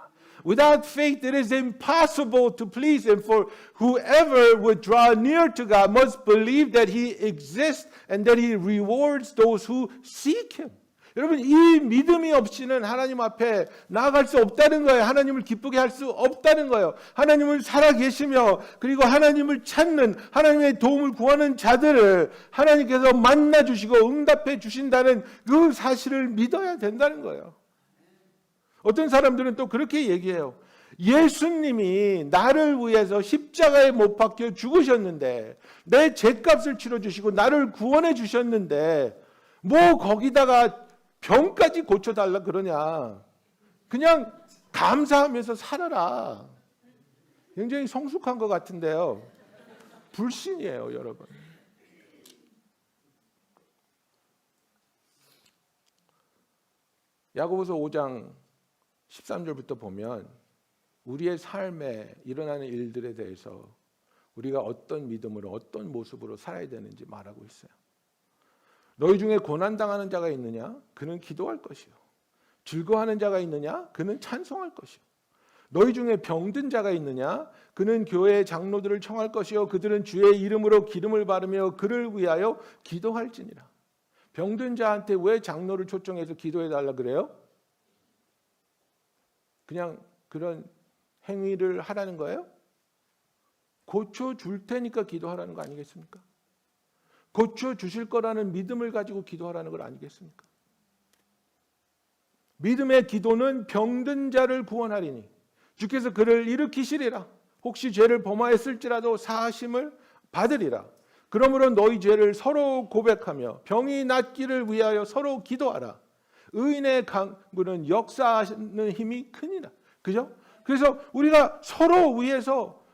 Without faith it is impossible to please him, for whoever would draw near to God must believe that he exists and that he rewards those who seek him. 여러분, 이 믿음이 없이는 하나님 앞에 나아갈 수 없다는 거예요. 하나님을 기쁘게 할 수 없다는 거예요. 하나님을 살아계시며 그리고 하나님을 찾는, 하나님의 도움을 구하는 자들을 하나님께서 만나주시고 응답해 주신다는 그 사실을 믿어야 된다는 거예요. 어떤 사람들은 또 그렇게 얘기해요. 예수님이 나를 위해서 십자가에 못 박혀 죽으셨는데, 내 죄값을 치러주시고 나를 구원해 주셨는데 뭐 거기다가 병까지 고쳐달라 그러냐. 그냥 감사하면서 살아라. 굉장히 성숙한 것 같은데요. 불신이에요, 여러분. 야고보서 5장 13절부터 보면 우리의 삶에 일어나는 일들에 대해서 우리가 어떤 믿음으로 어떤 모습으로 살아야 되는지 말하고 있어요. 너희 중에 고난당하는 자가 있느냐? 그는 기도할 것이요. 즐거워하는 자가 있느냐? 그는 찬송할 것이요. 너희 중에 병든 자가 있느냐? 그는 교회의 장로들을 청할 것이요. 그들은 주의 이름으로 기름을 바르며 그를 위하여 기도할지니라. 병든 자한테 왜 장로를 초청해서 기도해 달라 그래요? 그냥 그런 행위를 하라는 거예요? 고쳐줄 테니까 기도하라는 거 아니겠습니까? 고쳐주실 거라는 믿음을 가지고 기도하라는 걸 아니겠습니까? 믿음의 기도는 병든 자를 구원하리니 주께서 그를 일으키시리라. 혹시 죄를 범하였을지라도 사하심을 받으리라. 그러므로 너희 죄를 서로 고백하며 병이 낫기를 위하여 서로 기도하라. 의인의 강구는 역사하는 힘이 크니라. 그죠? 그래서 우리가 서로 위해서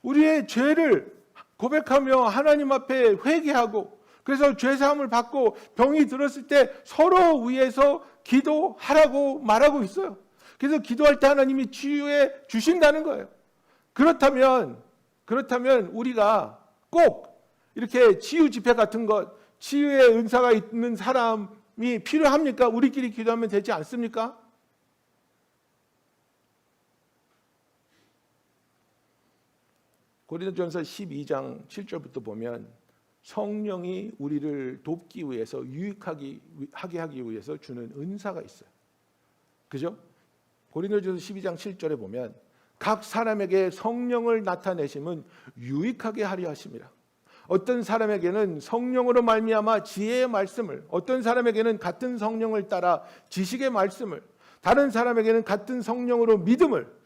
우리의 죄를 고백하며 하나님 앞에 회개하고, 그래서 죄사함을 받고 병이 들었을 때 서로 위해서 기도하라고 말하고 있어요. 그래서 기도할 때 하나님이 치유해 주신다는 거예요. 그렇다면 우리가 꼭 이렇게 치유 집회 같은 것, 치유의 은사가 있는 사람이 필요합니까? 우리끼리 기도하면 되지 않습니까? 고린도전서 12장 7절부터 보면 성령이 우리를 돕기 위해서, 유익하게 하기 위해서 주는 은사가 있어요. 그죠? 고린도전서 12장 7절에 보면 각 사람에게 성령을 나타내심은 유익하게 하려 하심이라. 어떤 사람에게는 성령으로 말미암아 지혜의 말씀을, 어떤 사람에게는 같은 성령을 따라 지식의 말씀을, 다른 사람에게는 같은 성령으로 믿음을,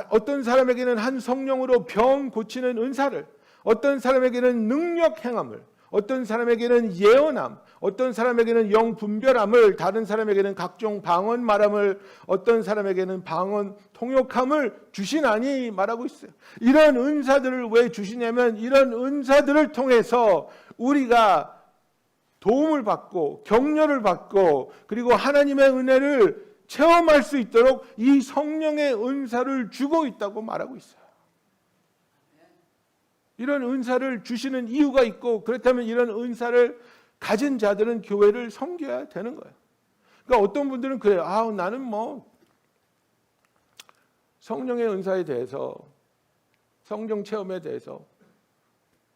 어떤 사람에게는 한 성령으로 병 고치는 은사를, 어떤 사람에게는 능력 행함을, 어떤 사람에게는 예언함, 어떤 사람에게는 영 분별함을, 다른 사람에게는 각종 방언 말함을, 어떤 사람에게는 방언 통역함을 주시나니 말하고 있어요. 이런 은사들을 왜 주시냐면 이런 은사들을 통해서 우리가 도움을 받고 격려를 받고 그리고 하나님의 은혜를 체험할 수 있도록 이 성령의 은사를 주고 있다고 말하고 있어요. 이런 은사를 주시는 이유가 있고, 그렇다면 이런 은사를 가진 자들은 교회를 섬겨야 되는 거예요. 그러니까 어떤 분들은 그래요. 나는 뭐 성령의 은사에 대해서, 성령 체험에 대해서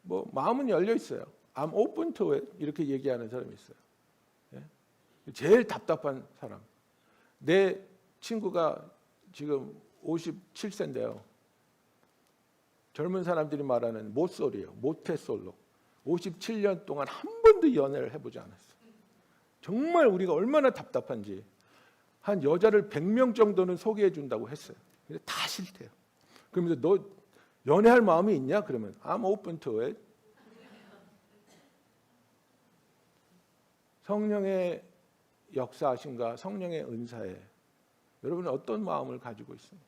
뭐 마음은 열려 있어요. I'm open to it 이렇게 얘기하는 사람이 있어요. 제일 답답한 사람. 내 친구가 지금 57세인데요. 젊은 사람들이 말하는 모쏠이에요. 모태솔로. 57년 동안 한 번도 연애를 해보지 않았어요. 정말 우리가 얼마나 답답한지. 한 여자를 100명 정도는 소개해 준다고 했어요. 근데 다 싫대요. 그러면서 너 연애할 마음이 있냐? 그러면 I'm open to it. 성령의 역사하심과 성령의 은사에 여러분은 어떤 마음을 가지고 있습니까?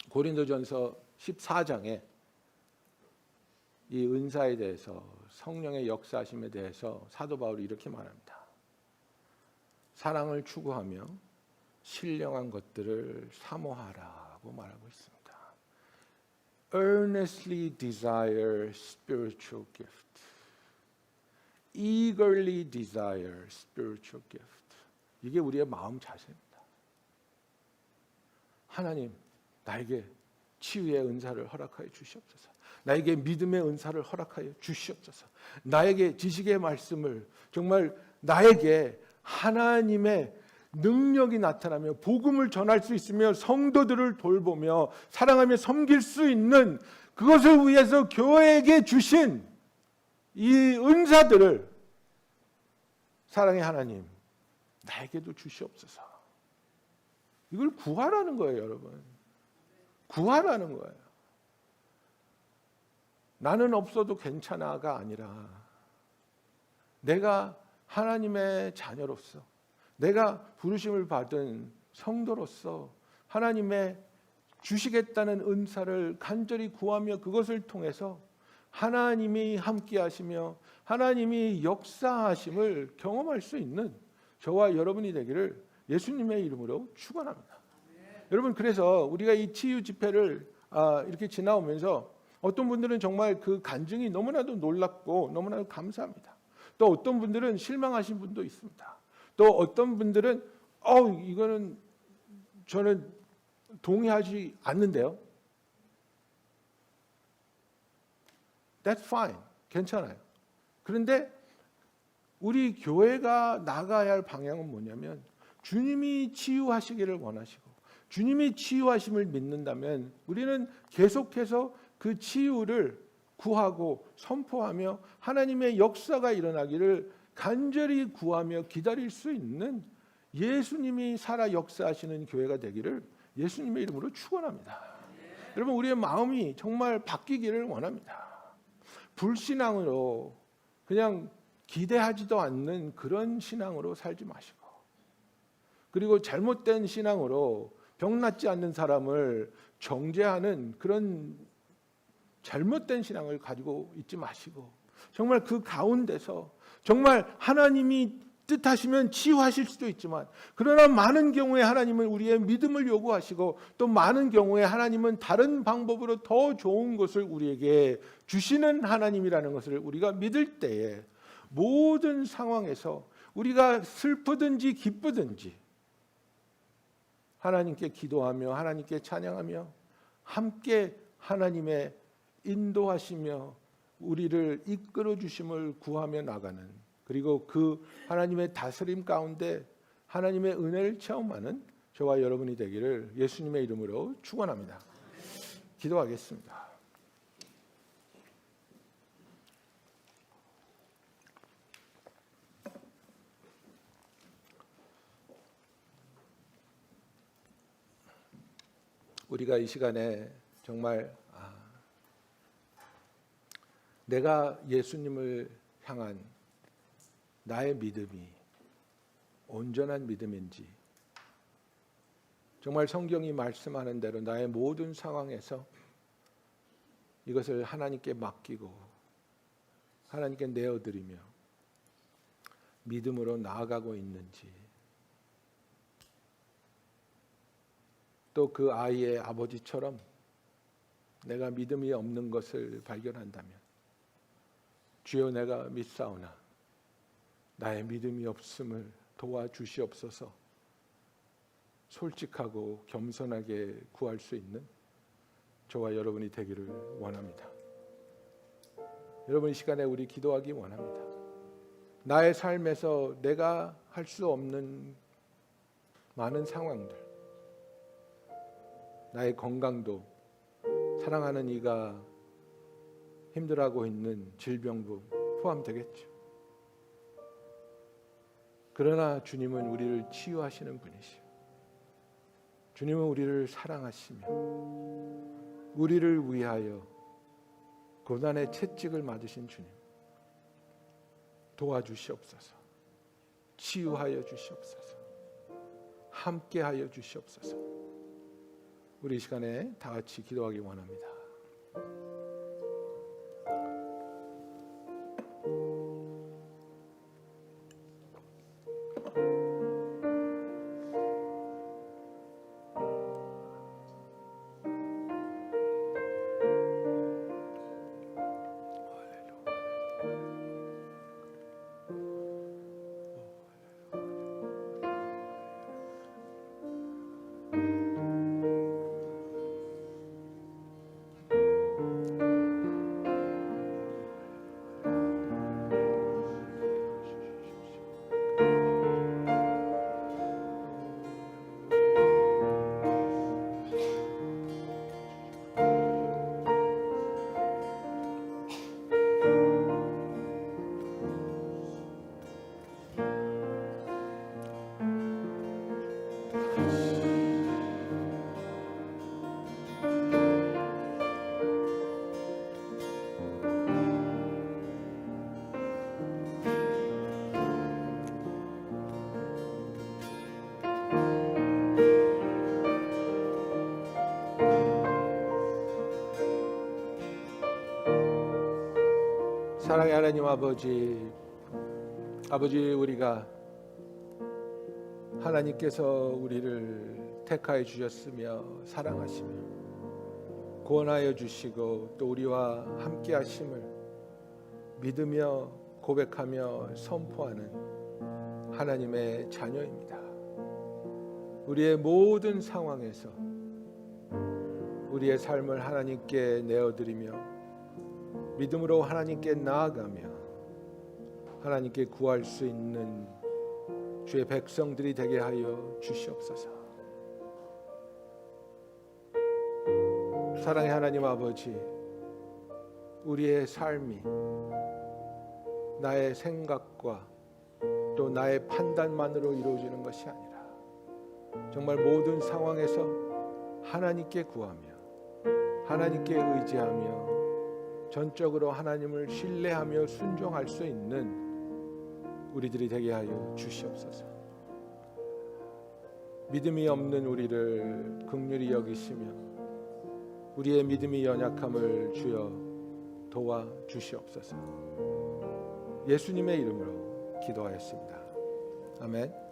고린도전서 14장에 이 은사에 대해서, 성령의 역사하심에 대해서 사도 바울이 이렇게 말합니다. 사랑을 추구하며 신령한 것들을 사모하라고 말하고 있습니다. Earnestly desire spiritual gift. Eagerly desire spiritual gift. 이게 우리의 마음 자세입니다. 하나님, 나에게 치유의 은사를 허락하여 주시옵소서. 나에게 믿음의 은사를 허락하여 주시옵소서. 나에게 지식의 말씀을 정말 나에게 하나님의 능력이 나타나며 복음을 전할 수 있으며 성도들을 돌보며 사랑하며 섬길 수 있는 그것을 위해서 교회에게 주신 이 은사들을 사랑의 하나님 나에게도 주시옵소서. 이걸 구하라는 거예요, 여러분. 구하라는 거예요. 나는 없어도 괜찮아가 아니라 내가 하나님의 자녀로서 내가 부르심을 받은 성도로서 하나님의 주시겠다는 은사를 간절히 구하며 그것을 통해서 하나님이 함께 하시며 하나님이 역사하심을 경험할 수 있는 저와 여러분이 되기를 예수님의 이름으로 축원합니다. 여러분, 그래서 우리가 이 치유 집회를 이렇게 지나오면서 어떤 분들은 정말 그 간증이 너무나도 놀랍고 너무나도 감사합니다. 또 어떤 분들은 실망하신 분도 있습니다. 또 어떤 분들은 이거는 저는 동의하지 않는데요. That's fine. 괜찮아요. 그런데 우리 교회가 나가야 할 방향은 뭐냐면 주님이 치유하시기를 원하시고 주님이 치유하심을 믿는다면 우리는 계속해서 그 치유를 구하고 선포하며 하나님의 역사가 일어나기를 간절히 구하며 기다릴 수 있는 예수님이 살아 역사하시는 교회가 되기를 예수님의 이름으로 축원합니다. 여러분, 우리의 마음이 정말 바뀌기를 원합니다. 불신앙으로 그냥 기대하지도 않는 그런 신앙으로 살지 마시고, 그리고 잘못된 신앙으로 병낫지 않는 사람을 정죄하는 그런 잘못된 신앙을 가지고 있지 마시고 정말 그 가운데서 정말 하나님이 뜻하시면 치유하실 수도 있지만 그러나 많은 경우에 하나님은 우리의 믿음을 요구하시고 또 많은 경우에 하나님은 다른 방법으로 더 좋은 것을 우리에게 주시는 하나님이라는 것을 우리가 믿을 때에 모든 상황에서 우리가 슬프든지 기쁘든지 하나님께 기도하며 하나님께 찬양하며 함께 하나님의 인도하시며 우리를 이끌어 주심을 구하며 나가는, 그리고 그 하나님의 다스림 가운데 하나님의 은혜를 체험하는 저와 여러분이 되기를 예수님의 이름으로 축원합니다. 기도하겠습니다. 우리가 이 시간에 정말 내가 예수님을 향한 나의 믿음이 온전한 믿음인지, 정말 성경이 말씀하는 대로 나의 모든 상황에서 이것을 하나님께 맡기고 하나님께 내어드리며 믿음으로 나아가고 있는지, 또 그 아이의 아버지처럼 내가 믿음이 없는 것을 발견한다면 주여 내가 믿사오나 나의 믿음이 없음을 도와주시옵소서 솔직하고 겸손하게 구할 수 있는 저와 여러분이 되기를 원합니다. 여러분, 이 시간에 우리 기도하기 원합니다. 나의 삶에서 내가 할 수 없는 많은 상황들, 나의 건강도 사랑하는 이가 힘들어하고 있는 질병도 포함되겠죠. 그러나 주님은 우리를 치유하시는 분이시오. 주님은 우리를 사랑하시며 우리를 위하여 고난의 채찍을 맞으신 주님, 도와주시옵소서. 치유하여 주시옵소서. 함께하여 주시옵소서. 우리 이 시간에 다 같이 기도하기 원합니다. 사랑의 하나님 아버지, 우리가 하나님께서 우리를 택하여 주셨으며 사랑하시며 구원하여 주시고 또 우리와 함께 하심을 믿으며 고백하며 선포하는 하나님의 자녀입니다. 우리의 모든 상황에서 우리의 삶을 하나님께 내어드리며 믿음으로 하나님께 나아가며 하나님께 구할 수 있는 주의 백성들이 되게 하여 주시옵소서. 사랑의 하나님 아버지, 우리의 삶이 나의 생각과 또 나의 판단만으로 이루어지는 것이 아니라 정말 모든 상황에서 하나님께 구하며 하나님께 의지하며 전적으로 하나님을 신뢰하며 순종할 수 있는 우리들이 되게 하여 주시옵소서. 믿음이 없는 우리를 긍휼히 여기시며 우리의 믿음이 연약함을 주여 도와 주시옵소서. 예수님의 이름으로 기도하였습니다. 아멘.